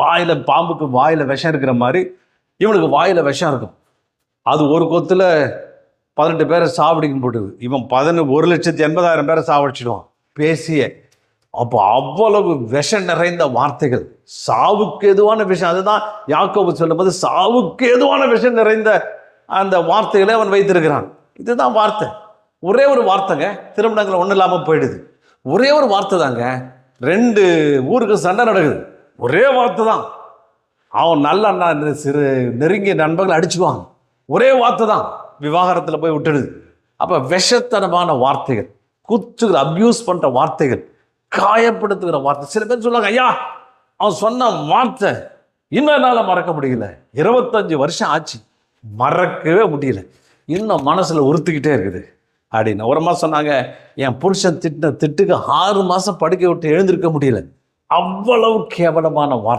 வாயில பாம்புக்கு வாயில விஷம் இருக்கிற மாதிரி இவனுக்கு வாயில விஷம் இருக்கும். அது ஒரு கொத்துல 18 பேரை சாவடிக்கும் போட்டுது. இவன் 1,80,000 பேரை சாவடிச்சிடுவான் பேசிய. அப்போ அவ்வளவு விஷம் நிறைந்த வார்த்தைகள், சாவுக்கு எதுவான விஷயம். அதுதான் யாக்கோபு சொல்லும்போது சாவுக்கு எதுவான விஷம் நிறைந்த அந்த வார்த்தைகளை அவன் வைத்திருக்கிறான். இதுதான் வார்த்தை. ஒரே ஒரு வார்த்தைங்க, திருமணங்கள் ஒன்றும் இல்லாமல் போயிடுது. ஒரே ஒரு வார்த்தை தாங்க, 2 ஊருக்கு சண்டை நடக்குது. ஒரே வார்த்தை தான். அவன் நல்ல சிறு நெருங்கிய நண்பர்கள் அடிச்சுக்குவாங்க. ஒரே வார்த்தை தான் விவாகரத்தில் போய் விட்டுடுது. அப்போ விஷத்தனமான வார்த்தைகள், குத்துகிற அப்யூஸ் பண்ணுற வார்த்தைகள், காயப்படுத்துகிற வார்த்தை. சில பேர் சொல்லுவாங்க, ஐயா அவன் சொன்ன வார்த்தை இன்னும் என்னால் மறக்க முடியல. 25 வருஷம் ஆச்சு, மறக்கவே முடியல, இன்னும் மனசில் உறுத்திக்கிட்டே இருக்குது அப்படின்னு. ஒரு மாதம் சொன்னாங்க, என் புருஷன் திட்டுக்கு 6 மாதம் படுக்கை விட்டு எழுந்திருக்க முடியல, அவ்வளவு கேவலமான வார்த்தை.